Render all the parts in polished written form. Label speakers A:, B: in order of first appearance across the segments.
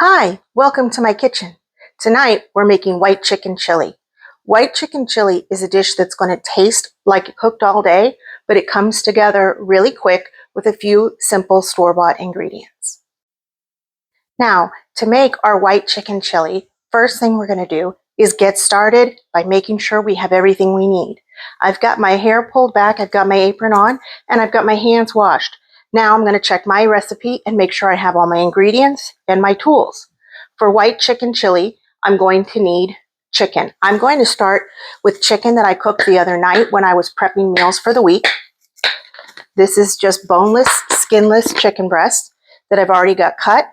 A: Hi, welcome to my kitchen. Tonight we're making white chicken chili. White chicken chili is a dish that's going to taste like it cooked all day, but it comes together really quick with a few simple store-bought ingredients. Now, to make our white chicken chili, first thing we're going to do is get started by making sure we have everything we need. I've got my hair pulled back, I've got my apron on, and I've got my hands washed. Now I'm going to check my recipe and make sure I have all my ingredients and my tools. For white chicken chili, I'm going to need chicken. I'm going to start with chicken that I cooked the other night when I was prepping meals for the week. This is just boneless, skinless chicken breast that I've already got cut,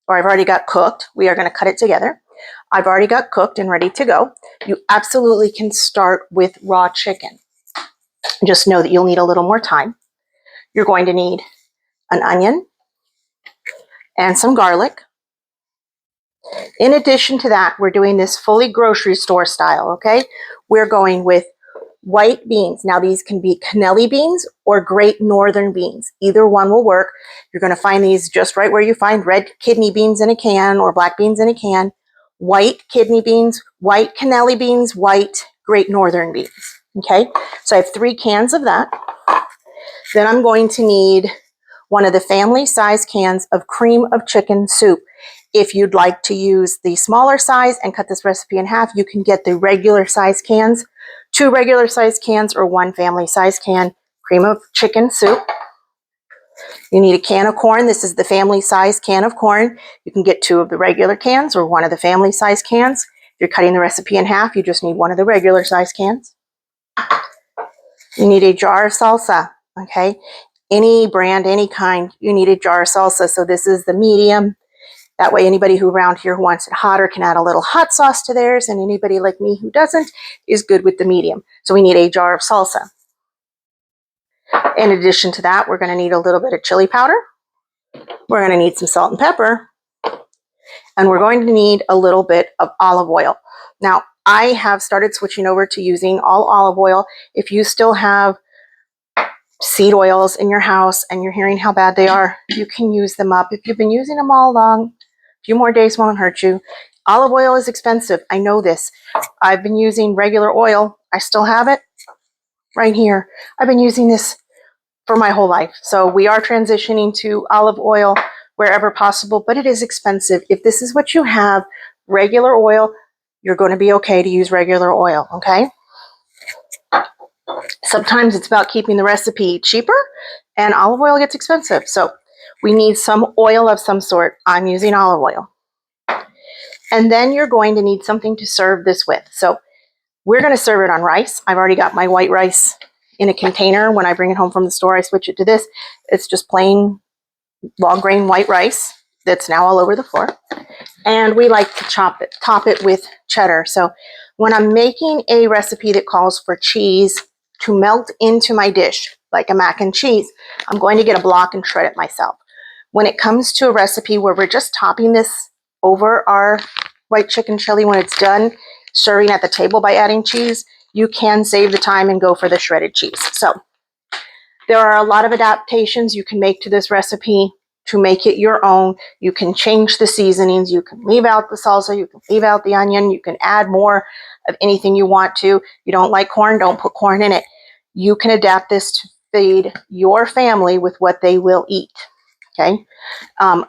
A: or I've already got cooked. We are going to cut it together. I've already got cooked and ready to go. You absolutely can start with raw chicken. Just know that you'll need a little more time. You're going to need an onion and some garlic. In addition to that, we're doing this fully grocery store style, okay? We're going with white beans. Now these can be cannelli beans or great northern beans. Either one will work. You're going to find these just right where you find red kidney beans in a can or black beans in a can. White kidney beans, white cannelli beans, white great northern beans, okay? So I have 3 cans of that. Then I'm going to need one of the family size cans of cream of chicken soup. If you'd like to use the smaller size and cut this recipe in half, you can get the regular size cans, 2 regular size cans or 1 family size can, cream of chicken soup. You need a can of corn. This is the family size can of corn. You can get 2 of the regular cans or 1 of the family size cans. If you're cutting the recipe in half, you just need 1 of the regular size cans. You need a jar of salsa, okay? Any brand, any kind, you need a jar of salsa. So this is the medium. That way anybody who around here who wants it hotter can add a little hot sauce to theirs, and anybody like me who doesn't is good with the medium. So we need a jar of salsa. In addition to that, we're going to need a little bit of chili powder. We're going to need some salt and pepper. And we're going to need a little bit of olive oil. Now, I have started switching over to using all olive oil. If you still have seed oils in your house and you're hearing how bad they are, you can use them up. If you've been using them all along, a few more days won't hurt you. Olive oil is expensive. I know this. I've been using regular oil. I still have it right here. I've been using this for my whole life. So we are transitioning to olive oil wherever possible, but it is expensive. If this is what you have, regular oil, you're going to be okay to use regular oil, okay? Sometimes it's about keeping the recipe cheaper, and olive oil gets expensive. So we need some oil of some sort. I'm using olive oil. And then you're going to need something to serve this with. So we're going to serve it on rice. I've already got my white rice in a container. When I bring it home from the store, I switch it to this. It's just plain long grain white rice that's now all over the floor. And we like to top it with cheddar. So when I'm making a recipe that calls for cheese to melt into my dish, like a mac and cheese, I'm going to get a block and shred it myself. When it comes to a recipe where we're just topping this over our white chicken chili when it's done, serving at the table by adding cheese, you can save the time and go for the shredded cheese. So there are a lot of adaptations you can make to this recipe to make it your own. You can change the seasonings. You can leave out the salsa. You can leave out the onion. You can add more of anything you want to. You don't like corn, don't put corn in it. You can adapt this to feed your family with what they will eat. Okay.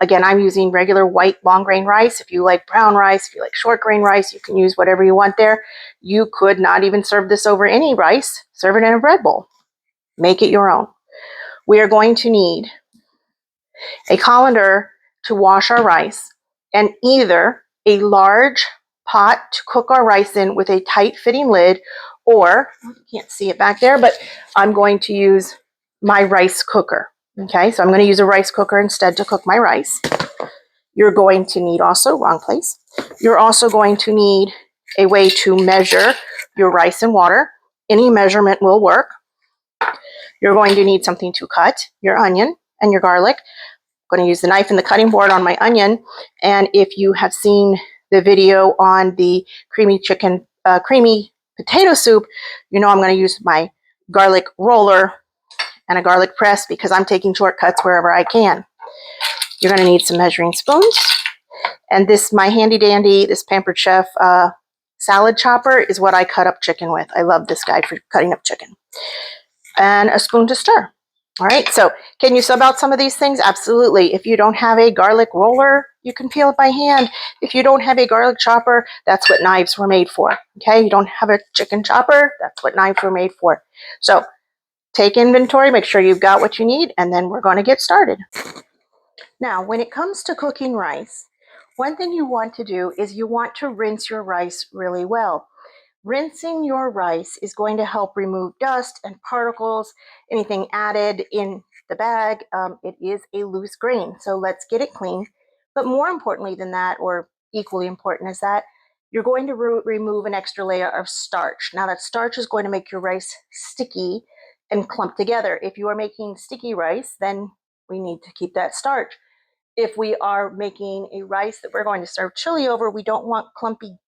A: Again, I'm using regular white long grain rice. If you like brown rice, if you like short grain rice, you can use whatever you want there. You could not even serve this over any rice. Serve it in a bread bowl. Make it your own. We are going to need a colander to wash our rice, and either a large pot to cook our rice in with a tight fitting lid, or you can't see it back there, but I'm going to use my rice cooker. Okay, so I'm going to use a rice cooker instead to cook my rice. You're going to need also, wrong place, you're also going to need a way to measure your rice and water. Any measurement will work. You're going to need something to cut your onion and your garlic. I'm going to use the knife and the cutting board on my onion. And if you have seen the video on the creamy potato soup, you know I'm going to use my garlic roller and a garlic press because I'm taking shortcuts wherever I can. You're going to need some measuring spoons. And this, my handy dandy, this Pampered Chef salad chopper is what I cut up chicken with. I love this guy for cutting up chicken. And a spoon to stir. All right, so can you sub out some of these things? Absolutely. If you don't have a garlic roller, you can peel it by hand. If you don't have a garlic chopper, that's what knives were made for. Okay, you don't have a chicken chopper, that's what knives were made for. So take inventory, make sure you've got what you need, and then we're going to get started. Now, when it comes to cooking rice, one thing you want to do is you want to rinse your rice really well. Rinsing your rice is going to help remove dust and particles, anything added in the bag. It is a loose grain, so let's get it clean. But more importantly than that, or equally important as that, you're going to remove an extra layer of starch. Now that starch is going to make your rice sticky and clump together. If you are making sticky rice, then we need to keep that starch. If we are making a rice that we're going to serve chili over, we don't want clumpy,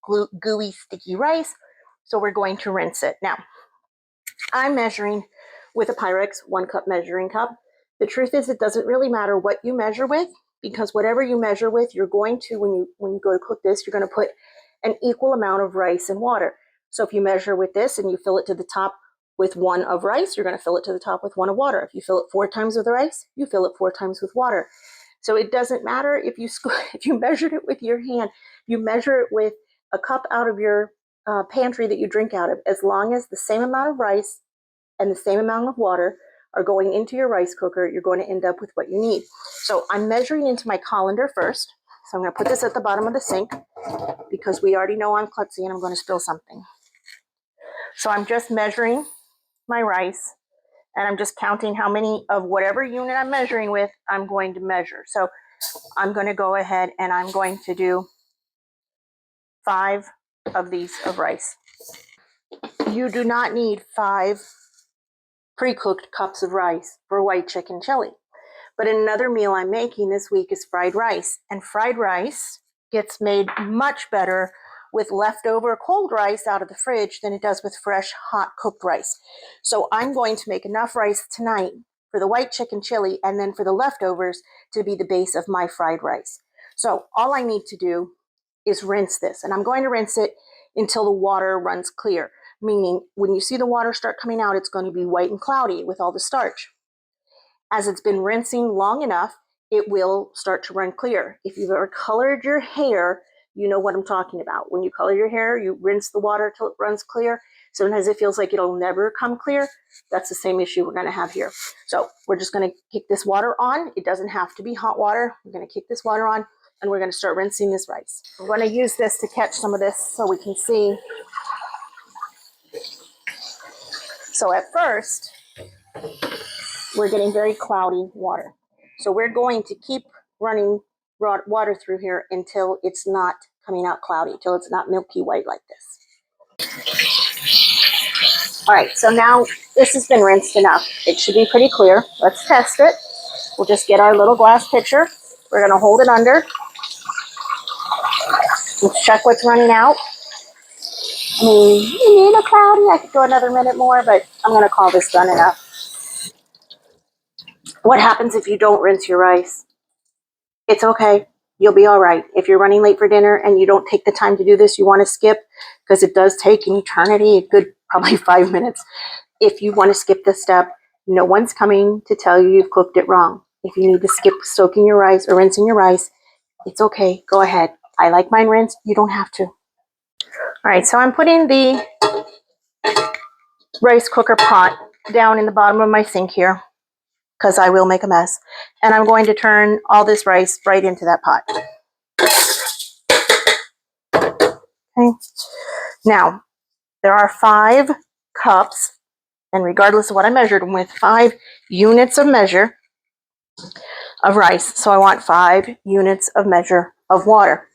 A: gooey, sticky rice, so we're going to rinse it. Now, I'm measuring with a Pyrex 1 cup measuring cup. The truth is, it doesn't really matter what you measure with, because whatever you measure with, you're going to, when you go to cook this, you're going to put an equal amount of rice and water. So if you measure with this and you fill it to the top with 1 of rice, you're going to fill it to the top with 1 of water. If you fill it 4 times with the rice, you fill it 4 times with water. So it doesn't matter if you measured it with your hand, you measure it with a cup out of your pantry that you drink out of, as long as the same amount of rice and the same amount of water are going into your rice cooker, you're going to end up with what you need. So I'm measuring into my colander first. So I'm going to put this at the bottom of the sink because we already know I'm klutzy and I'm going to spill something. So I'm just measuring my rice, and I'm just counting how many of whatever unit I'm measuring with, I'm going to measure. So I'm going to go ahead and I'm going to do 5 of these of rice. You do not need 5 pre-cooked cups of rice for white chicken chili. But another meal I'm making this week is fried rice. And fried rice gets made much better with leftover cold rice out of the fridge than it does with fresh, hot, cooked rice. So I'm going to make enough rice tonight for the white chicken chili and then for the leftovers to be the base of my fried rice. So all I need to do is rinse this. And I'm going to rinse it until the water runs clear, meaning when you see the water start coming out, it's going to be white and cloudy with all the starch. As it's been rinsing long enough, it will start to run clear. If you've ever colored your hair, you know what I'm talking about. When you color your hair, you rinse the water till it runs clear. Sometimes it feels like it'll never come clear. That's the same issue we're going to have here. So we're just going to kick this water on. It doesn't have to be hot water. We're going to kick this water on, and we're going to start rinsing this rice. We're going to use this to catch some of this so we can see. So at first, we're getting very cloudy water. So we're going to keep running water through here until it's not coming out cloudy, until it's not milky white like this. All right, so now this has been rinsed enough. It should be pretty clear. Let's test it. We'll just get our little glass pitcher. We're going to hold it under. Let's check what's running out. I mean, a little cloudy. I could go another minute more, but I'm going to call this done enough. What happens if you don't rinse your rice? It's okay. You'll be all right. If you're running late for dinner and you don't take the time to do this, you want to skip, because it does take an eternity, a good probably 5 minutes. If you want to skip this step, no one's coming to tell you you've cooked it wrong. If you need to skip soaking your rice or rinsing your rice, it's okay. Go ahead. I like mine rinsed. You don't have to. All right, so I'm putting the rice cooker pot down in the bottom of my sink here, because I will make a mess. And I'm going to turn all this rice right into that pot. Okay. Now, there are 5 cups, and regardless of what I measured them with, 5 units of measure of rice. So I want 5 units of measure of water.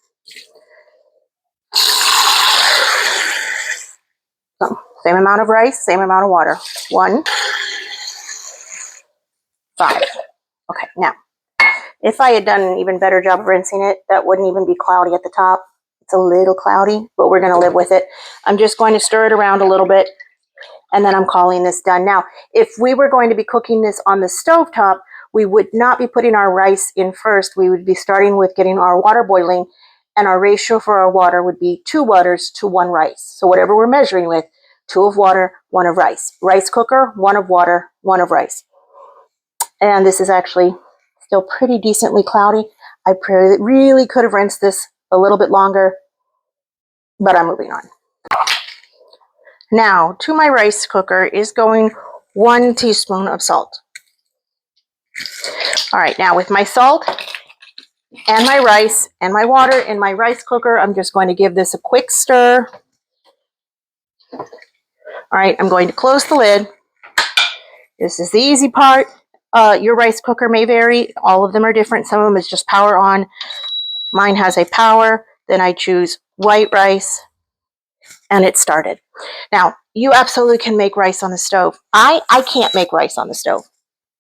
A: So, same amount of rice, same amount of water. 1, 5. Okay, now, if I had done an even better job of rinsing it, that wouldn't even be cloudy at the top. It's a little cloudy, but we're going to live with it. I'm just going to stir it around a little bit, and then I'm calling this done. Now, if we were going to be cooking this on the stovetop, we would not be putting our rice in first. We would be starting with getting our water boiling and our ratio for our water would be 2 waters to 1 rice. So whatever we're measuring with, 2 of water, 1 of rice. Rice cooker, 1 of water, 1 of rice. And this is actually still pretty decently cloudy. I really could have rinsed this a little bit longer, but I'm moving on. Now, to my rice cooker is going 1 teaspoon of salt. All right, now with my salt and my rice and my water in my rice cooker, I'm just going to give this a quick stir. All right, I'm going to close the lid. This is the easy part. Your rice cooker may vary. All of them are different. Some of them is just power on. Mine has a power. Then I choose white rice, and it started. Now, you absolutely can make rice on the stove. I can't make rice on the stove.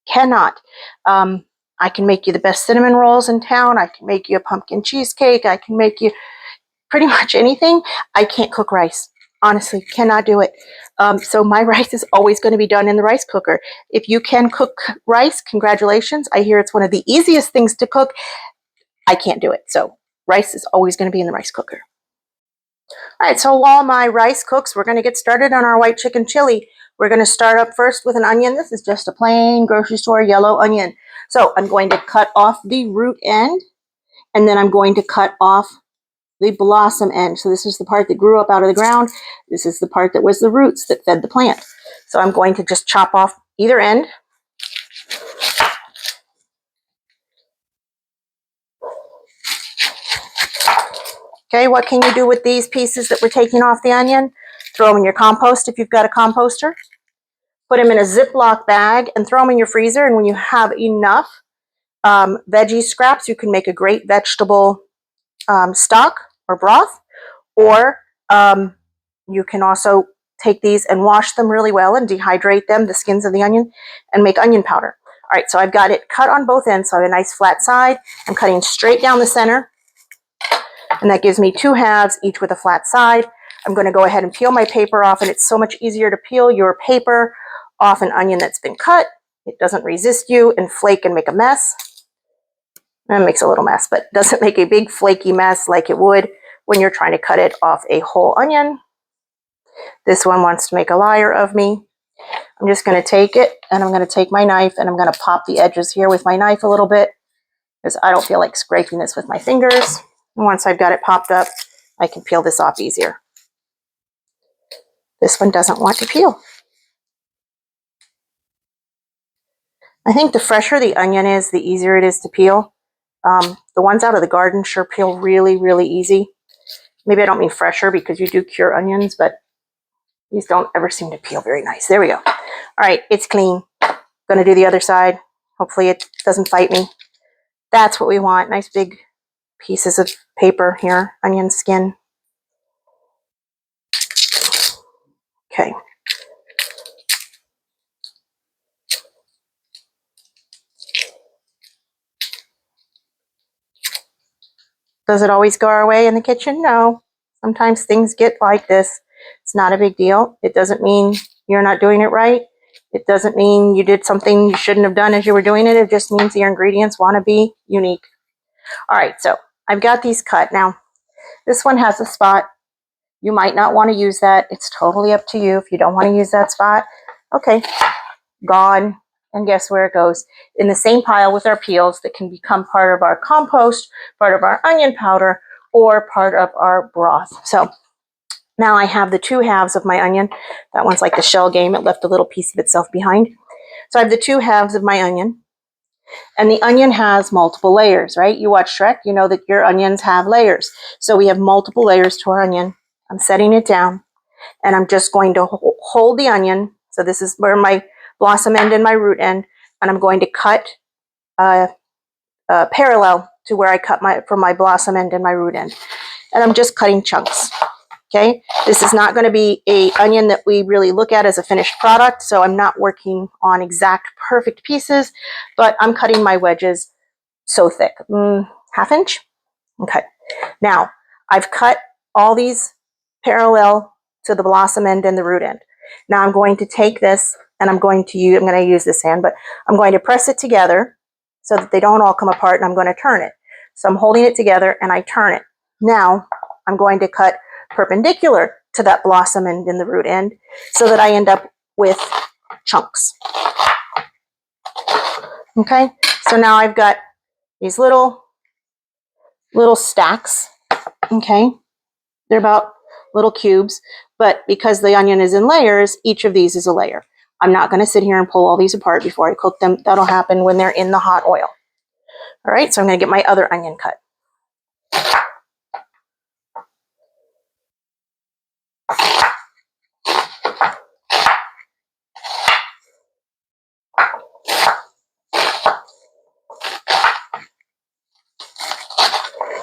A: Cannot. I can make you the best cinnamon rolls in town. I can make you a pumpkin cheesecake. I can make you pretty much anything. I can't cook rice. Honestly, cannot do it. So my rice is always going to be done in the rice cooker. If you can cook rice, congratulations. I hear it's one of the easiest things to cook. I can't do it. So rice is always going to be in the rice cooker. All right, so while my rice cooks, we're going to get started on our white chicken chili. We're going to start up first with an onion. This is just a plain grocery store yellow onion. So I'm going to cut off the root end, and then I'm going to cut off the blossom end. So this is the part that grew up out of the ground. This is the part that was the roots that fed the plant. So I'm going to just chop off either end. Okay, what can you do with these pieces that we're taking off the onion? Throw them in your compost if you've got a composter. Put them in a Ziploc bag and throw them in your freezer. And when you have enough veggie scraps, you can make a great vegetable stock or broth. Or you can also take these and wash them really well and dehydrate them, the skins of the onion, and make onion powder. All right, so I've got it cut on both ends, so I have a nice flat side. I'm cutting straight down the center, and that gives me 2 halves, each with a flat side. I'm going to go ahead and peel my paper off, and it's so much easier to peel your paper off an onion that's been cut. It doesn't resist you and flake and make a mess. It makes a little mess, but doesn't make a big flaky mess like it would when you're trying to cut it off a whole onion. This one wants to make a liar of me. I'm just going to take it, and I'm going to take my knife, and I'm going to pop the edges here with my knife a little bit, because I don't feel like scraping this with my fingers. And once I've got it popped up, I can peel this off easier. This one doesn't want to peel. I think the fresher the onion is, the easier it is to peel. The ones out of the garden sure peel really, really easy. Maybe I don't mean fresher because you do cure onions, but these don't ever seem to peel very nice. There we go. All right, it's clean. Going to do the other side. Hopefully it doesn't bite me. That's what we want. Nice big pieces of paper here, onion skin. Okay. Does it always go our way in the kitchen? No. Sometimes things get like this. It's not a big deal. It doesn't mean you're not doing it right. It doesn't mean you did something you shouldn't have done as you were doing it. It just means your ingredients want to be unique. All right, so I've got these cut. Now, this one has a spot. You might not want to use that. It's totally up to you. If you don't want to use that spot, okay, gone. And guess where it goes? In the same pile with our peels that can become part of our compost, part of our onion powder, or part of our broth. So now I have the 2 halves of my onion. That one's like the shell game. It left a little piece of itself behind. So I have the 2 halves of my onion. And the onion has multiple layers, right? You watch Shrek, you know that your onions have layers. So we have multiple layers to our onion. I'm setting it down, and I'm just going to hold the onion. So this is where my blossom end and my root end, and I'm going to cut parallel to where I cut from my blossom end and my root end. And I'm just cutting chunks. Okay, this is not going to be an onion that we really look at as a finished product, so I'm not working on exact perfect pieces, but I'm cutting my wedges so thick, ½ inch. Okay, now I've cut all these parallel to the blossom end and the root end. Now I'm going to take this, and I'm going to use this hand, but I'm going to press it together so that they don't all come apart, and I'm going to turn it. So I'm holding it together, and I turn it. Now I'm going to cut perpendicular to that blossom end in the root end so that I end up with chunks. Okay, so now I've got these little stacks. Okay, they're about little cubes, but because the onion is in layers, each of these is a layer. I'm not going to sit here and pull all these apart before I cook them. That'll happen when they're in the hot oil. All right, so I'm going to get my other onion cut.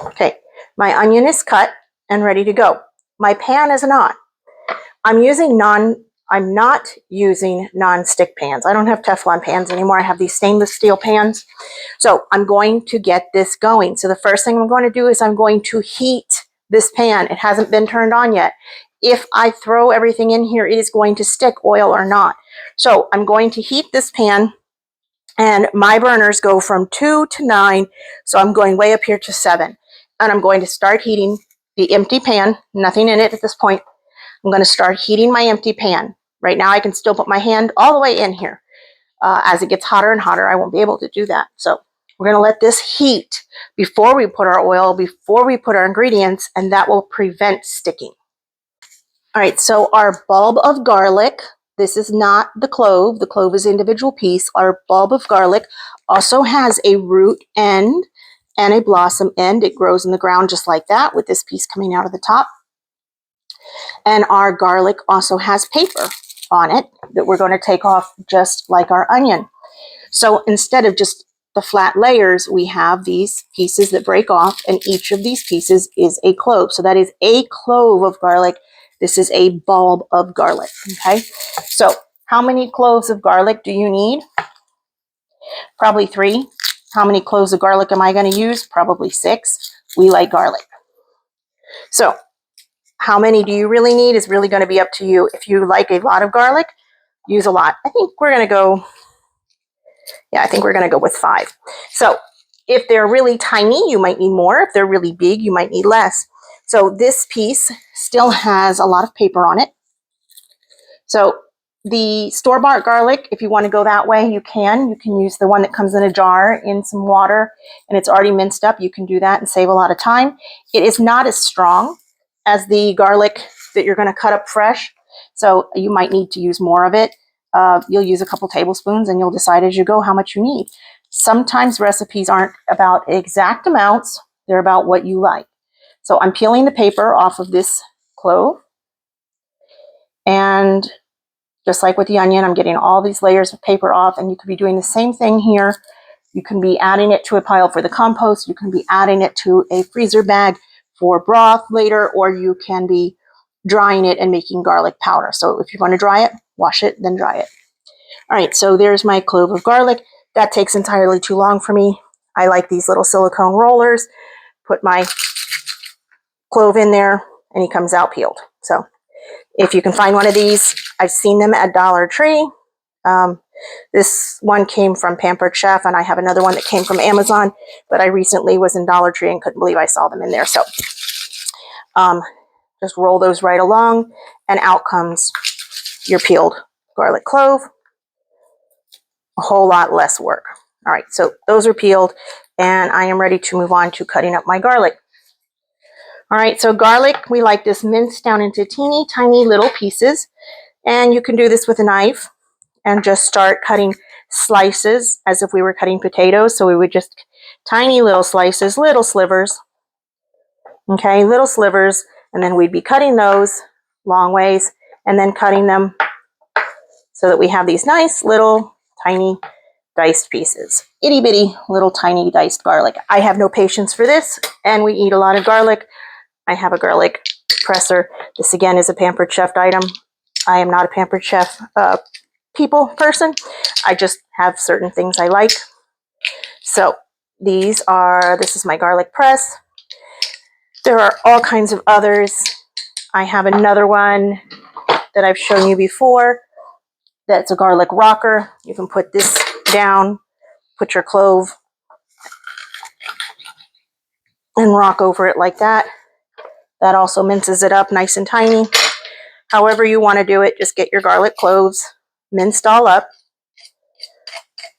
A: Okay, my onion is cut and ready to go. My pan is not. I'm not using non-stick pans. I don't have Teflon pans anymore. I have these stainless steel pans. So I'm going to get this going. So the first thing I'm going to do is I'm going to heat this pan. It hasn't been turned on yet. If I throw everything in here, it is going to stick, oil or not. So I'm going to heat this pan, and my burners go from 2 to 9. So I'm going way up here to 7. And I'm going to start heating the empty pan, nothing in it at this point. I'm going to start heating my empty pan. Right now I can still put my hand all the way in here. As it gets hotter and hotter, I won't be able to do that. So we're going to let this heat before we put our oil, before we put our ingredients, and that will prevent sticking. All right, so our bulb of garlic, this is not the clove. The clove is an individual piece. Our bulb of garlic also has a root end and a blossom end. It grows in the ground just like that, with this piece coming out of the top. And our garlic also has paper on it that we're going to take off just like our onion. So instead of just the flat layers, we have these pieces that break off, and each of these pieces is a clove. So that is a clove of garlic. This is a bulb of garlic, okay? So how many cloves of garlic do you need? Probably 3. How many cloves of garlic am I going to use? Probably 6. We like garlic. So how many do you really need is really going to be up to you. If you like a lot of garlic, use a lot. I think we're going to go with 5. So if they're really tiny, you might need more. If they're really big, you might need less. So this piece still has a lot of paper on it. So the store-bought garlic, if you want to go that way, you can. You can use the one that comes in a jar in some water and it's already minced up. You can do that and save a lot of time. It is not as strong as the garlic that you're going to cut up fresh. So you might need to use more of it. You'll use a couple tablespoons and you'll decide as you go how much you need. Sometimes recipes aren't about exact amounts. They're about what you like. So I'm peeling the paper off of this clove. And just like with the onion, I'm getting all these layers of paper off, and you could be doing the same thing here. You can be adding it to a pile for the compost. You can be adding it to a freezer bag for broth later, or you can be drying it and making garlic powder. So if you want to dry it, wash it, then dry it. All right, so there's my clove of garlic. That takes entirely too long for me. I like these little silicone rollers. Put my clove in there, and he comes out peeled. So if you can find one of these, I've seen them at Dollar Tree. This one came from Pampered Chef, and I have another one that came from Amazon, but I recently was in Dollar Tree and couldn't believe I saw them in there. So just roll those right along, and out comes your peeled garlic clove. A whole lot less work. All right, so those are peeled, and I am ready to move on to cutting up my garlic. All right, so garlic, we like this minced down into teeny tiny little pieces, and you can do this with a knife and just start cutting slices as if we were cutting potatoes. So we would just tiny little slices, little slivers, okay, little slivers, and then we'd be cutting those long ways and then cutting them so that we have these nice little tiny diced pieces. Itty bitty little tiny diced garlic. I have no patience for this, and we eat a lot of garlic. I have a garlic presser. This again is a Pampered Chef item. I am not a Pampered Chef person. I just have certain things I like. So this is my garlic press. There are all kinds of others. I have another one that I've shown you before. That's a garlic rocker. You can put this down, put your clove, and rock over it like that. That also minces it up nice and tiny. However you want to do it, just get your garlic cloves minced all up.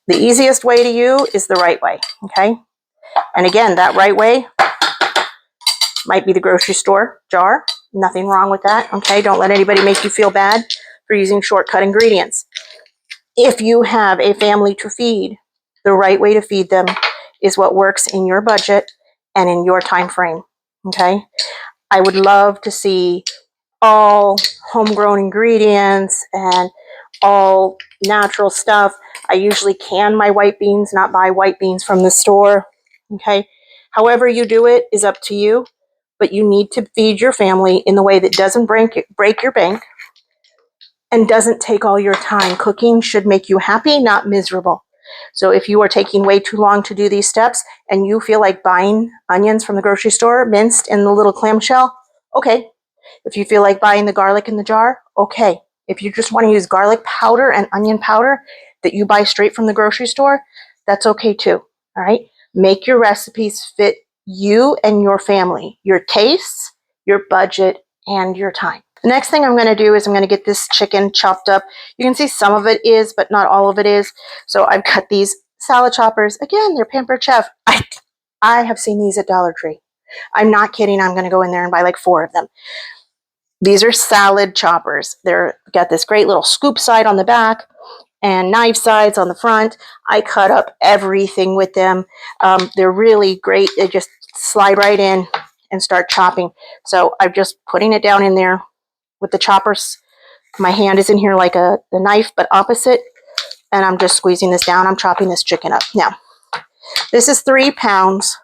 A: The easiest way to you is the right way, okay? And again, that right way might be the grocery store jar. Nothing wrong with that, okay? Don't let anybody make you feel bad for using shortcut ingredients. If you have a family to feed, the right way to feed them is what works in your budget and in your time frame, okay? I would love to see all homegrown ingredients and all natural stuff. I usually can my white beans, not buy white beans from the store, okay? However you do it is up to you, but you need to feed your family in the way that doesn't break your bank and doesn't take all your time. Cooking should make you happy, not miserable. So if you are taking way too long to do these steps and you feel like buying onions from the grocery store, minced in the little clamshell, okay. If you feel like buying the garlic in the jar, okay. If you just want to use garlic powder and onion powder that you buy straight from the grocery store, that's okay too, all right? Make your recipes fit you and your family, your tastes, your budget, and your time. The next thing I'm going to do is I'm going to get this chicken chopped up. You can see some of it is, but not all of it is. So I've got these salad choppers. Again, they're Pampered Chef. I have seen these at Dollar Tree. I'm not kidding. I'm going to go in there and buy like 4 of them. These are salad choppers. They're got this great little scoop side on the back and knife sides on the front. I cut up everything with them. They're really great. They just slide right in and start chopping. So I'm just putting it down in there with the choppers. My hand is in here like the knife, but opposite. And I'm just squeezing this down. I'm chopping this chicken up. Now, this is 3 pounds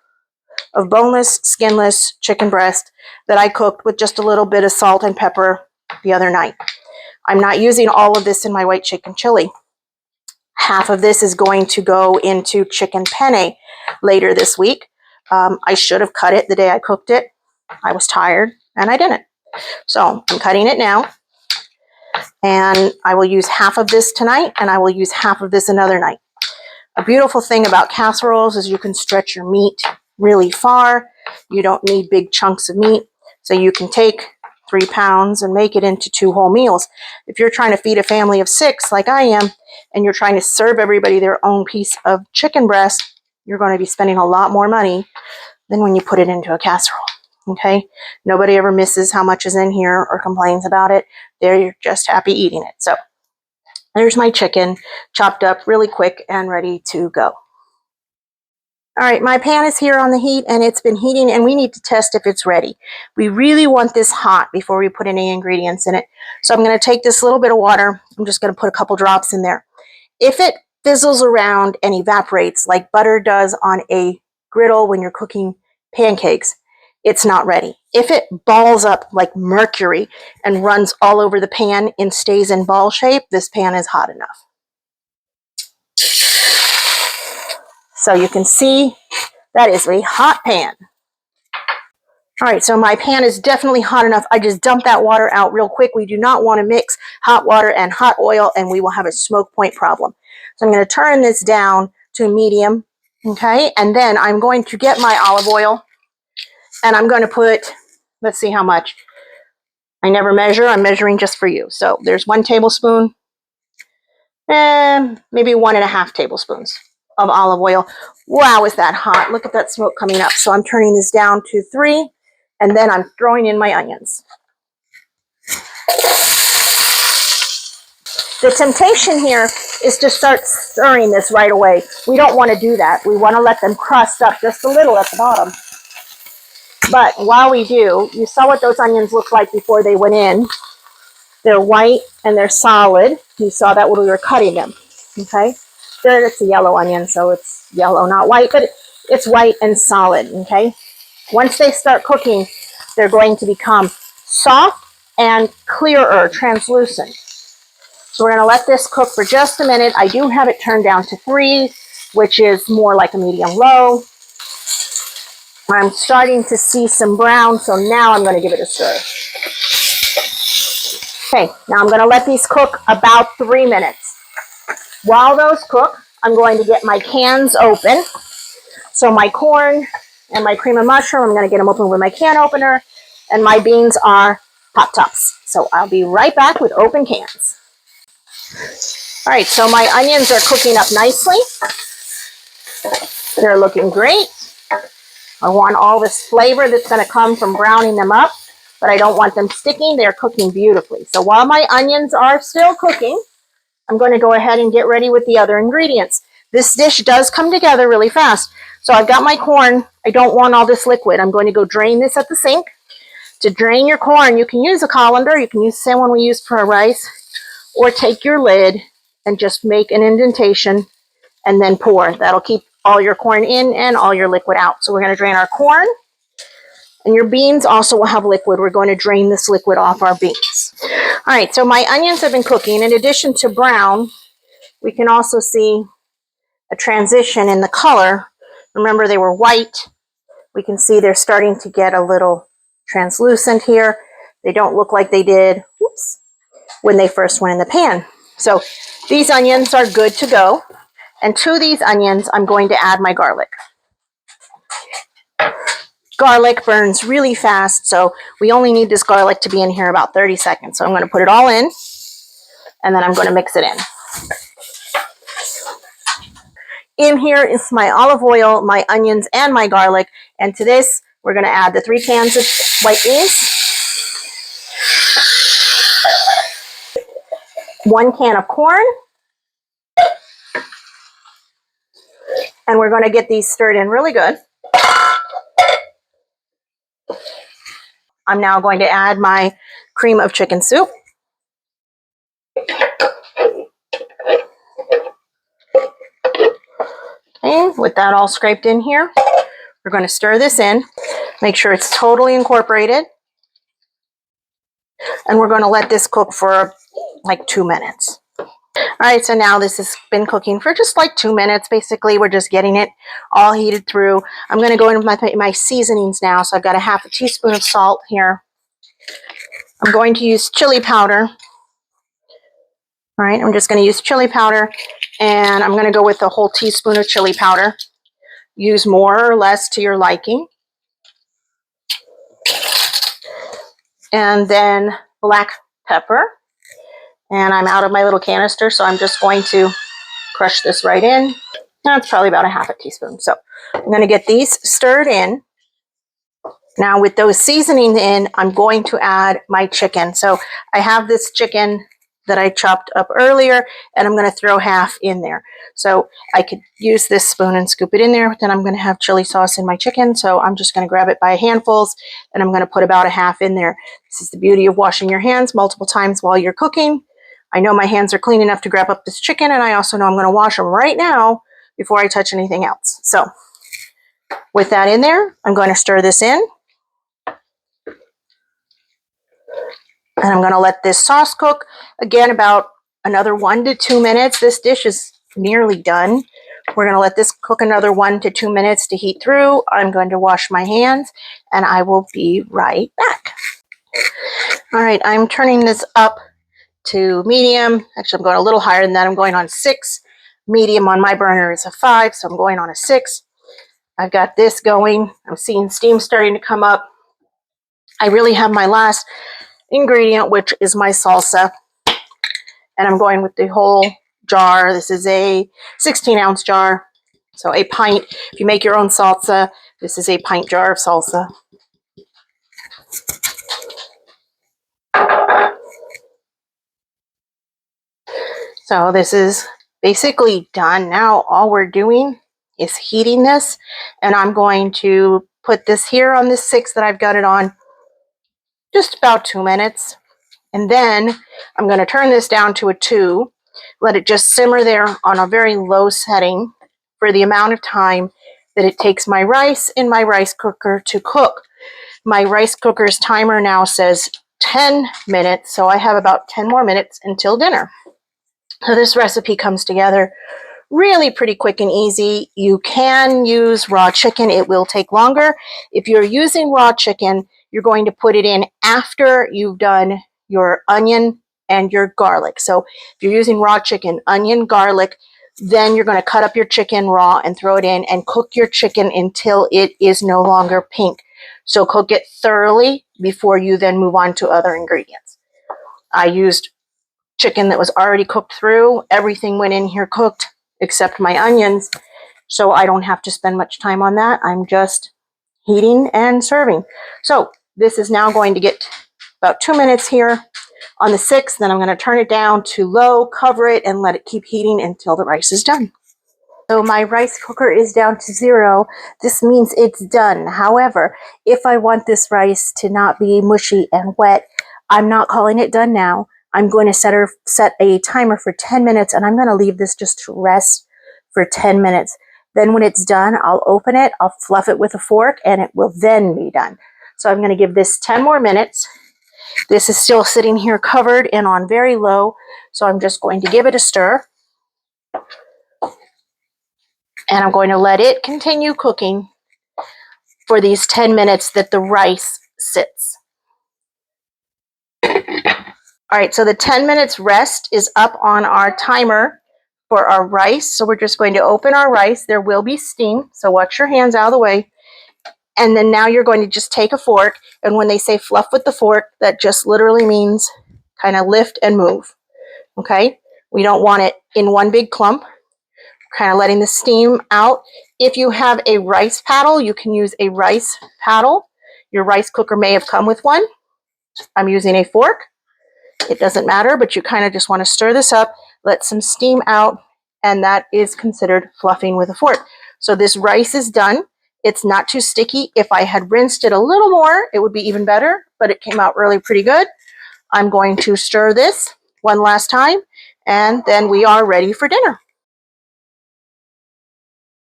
A: of boneless, skinless chicken breast that I cooked with just a little bit of salt and pepper the other night. I'm not using all of this in my white chicken chili. Half of this is going to go into chicken penne later this week. I should have cut it the day I cooked it. I was tired and I didn't. So I'm cutting it now. And I will use half of this tonight and I will use half of this another night. A beautiful thing about casseroles is you can stretch your meat really far. You don't need big chunks of meat. So you can take 3 pounds and make it into 2 whole meals. If you're trying to feed a family of 6 like I am, and you're trying to serve everybody their own piece of chicken breast, you're going to be spending a lot more money than when you put it into a casserole. Okay? Nobody ever misses how much is in here or complains about it. They're just happy eating it. So there's my chicken chopped up really quick and ready to go. All right, my pan is here on the heat and it's been heating and we need to test if it's ready. We really want this hot before we put any ingredients in it. So I'm going to take this little bit of water. I'm just going to put a couple drops in there. If it fizzles around and evaporates like butter does on a griddle when you're cooking pancakes, it's not ready. If it balls up like mercury and runs all over the pan and stays in ball shape, this pan is hot enough. So you can see that is a hot pan. All right, so my pan is definitely hot enough. I just dumped that water out real quick. We do not want to mix hot water and hot oil and we will have a smoke point problem. So I'm going to turn this down to medium, okay? And then I'm going to get my olive oil and I'm going to put, let's see how much. I never measure, I'm measuring just for you. So there's 1 tablespoon and maybe 1.5 tablespoons of olive oil. Wow, is that hot? Look at that smoke coming up. So I'm turning this down to 3 and then I'm throwing in my onions. The temptation here is to start stirring this right away. We don't want to do that. We want to let them crust up just a little at the bottom. But while we do, you saw what those onions looked like before they went in. They're white and they're solid. You saw that when we were cutting them, okay? There, it's a yellow onion, so it's yellow, not white, but it's white and solid, okay? Once they start cooking, they're going to become soft and clearer, translucent. So we're going to let this cook for just a minute. I do have it turned down to 3, which is more like a medium-low. I'm starting to see some brown, so now I'm going to give it a stir. Okay, now I'm going to let these cook about 3 minutes. While those cook, I'm going to get my cans open. So my corn and my cream of mushroom, I'm going to get them open with my can opener. and my beans are pop tops. So I'll be right back with open cans. All right, so my onions are cooking up nicely. They're looking great. I want all this flavor that's going to come from browning them up, but I don't want them sticking. They're cooking beautifully. So while my onions are still cooking, I'm going to go ahead and get ready with the other ingredients. This dish does come together really fast. So I've got my corn. I don't want all this liquid. I'm going to go drain this at the sink. To drain your corn, you can use a colander. You can use the same one we use for our rice, or take your lid and just make an indentation and then pour. That'll keep all your corn in and all your liquid out. So we're going to drain our corn, and your beans also will have liquid. We're going to drain this liquid off our beans. All right, so my onions have been cooking. In addition to brown, we can also see a transition in the color. Remember, they were white. We can see they're starting to get a little translucent here. They don't look like they did, whoops, when they first went in the pan. So these onions are good to go. And to these onions, I'm going to add my garlic. Garlic burns really fast, so we only need this garlic to be in here about 30 seconds. So I'm going to put it all in, and then I'm going to mix it in. In here is my olive oil, my onions, and my garlic. And to this, we're going to add the 3 cans of white beans, 1 can of corn, and we're going to get these stirred in really good. I'm now going to add my cream of chicken soup. Okay, with that all scraped in here, we're going to stir this in. Make sure it's totally incorporated. And we're going to let this cook for like 2 minutes. All right, so now this has been cooking for just like 2 minutes. Basically, we're just getting it all heated through. I'm going to go into my seasonings now. So I've got a half a teaspoon of salt here. I'm going to use chili powder. All right, I'm just going to use chili powder, and I'm going to go with a whole teaspoon of chili powder. Use more or less to your liking. And then black pepper. And I'm out of my little canister, so I'm just going to crush this right in. That's probably about a half a teaspoon. So I'm going to get these stirred in. Now with those seasonings in, I'm going to add my chicken. So I have this chicken that I chopped up earlier, and I'm going to throw half in there. So I could use this spoon and scoop it in there, but then I'm going to have chili sauce in my chicken. So I'm just going to grab it by handfuls, and I'm going to put about a half in there. This is the beauty of washing your hands multiple times while you're cooking. I know my hands are clean enough to grab up this chicken, and I also know I'm going to wash them right now before I touch anything else. So with that in there, I'm going to stir this in. And I'm going to let this sauce cook, again, about another 1 to 2 minutes. This dish is nearly done. We're going to let this cook another 1 to 2 minutes to heat through. I'm going to wash my hands, and I will be right back. All right, I'm turning this up to medium. Actually, I'm going a little higher than that. I'm going on 6. Medium on my burner is a 5, so I'm going on a 6. I've got this going. I'm seeing steam starting to come up. I really have my last ingredient, which is my salsa, and I'm going with the whole jar. This is a 16-ounce jar, so a pint. If you make your own salsa, this is a pint jar of salsa. So this is basically done. Now all we're doing is heating this, and I'm going to put this here on this 6 that I've got it on just about 2 minutes. And then I'm going to turn this down to a 2, let it just simmer there on a very low setting for the amount of time that it takes my rice in my rice cooker to cook. My rice cooker's timer now says 10 minutes, so I have about 10 more minutes until dinner. So this recipe comes together really pretty quick and easy. You can use raw chicken. It will take longer. If you're using raw chicken, you're going to put it in after you've done your onion and your garlic. So if you're using raw chicken, onion, garlic, then you're going to cut up your chicken raw and throw it in and cook your chicken until it is no longer pink. So cook it thoroughly before you then move on to other ingredients. I used chicken that was already cooked through. Everything went in here cooked except my onions, so I don't have to spend much time on that. I'm just heating and serving. So this is now going to get about 2 minutes here on the 6th. Then I'm going to turn it down to low, cover it, and let it keep heating until the rice is done. So my rice cooker is down to 0. This means it's done. However, if I want this rice to not be mushy and wet, I'm not calling it done now. I'm going to set a timer for 10 minutes, and I'm going to leave this just to rest for 10 minutes. Then when it's done, I'll open it, I'll fluff it with a fork, and it will then be done. So I'm going to give this 10 more minutes. This is still sitting here covered and on very low, so I'm just going to give it a stir. And I'm going to let it continue cooking for these 10 minutes that the rice sits. All right, so the 10 minutes rest is up on our timer for our rice. So we're just going to open our rice. There will be steam, so watch your hands out of the way. And then now you're going to just take a fork, and when they say fluff with the fork, that just literally means kind of lift and move, okay? We don't want it in one big clump, kind of letting the steam out. If you have a rice paddle, you can use a rice paddle. Your rice cooker may have come with one. I'm using a fork. It doesn't matter, but you kind of just want to stir this up, let some steam out, and that is considered fluffing with a fork. So this rice is done. It's not too sticky. If I had rinsed it a little more, it would be even better, but it came out really pretty good. I'm going to stir this one last time, and then we are ready for dinner.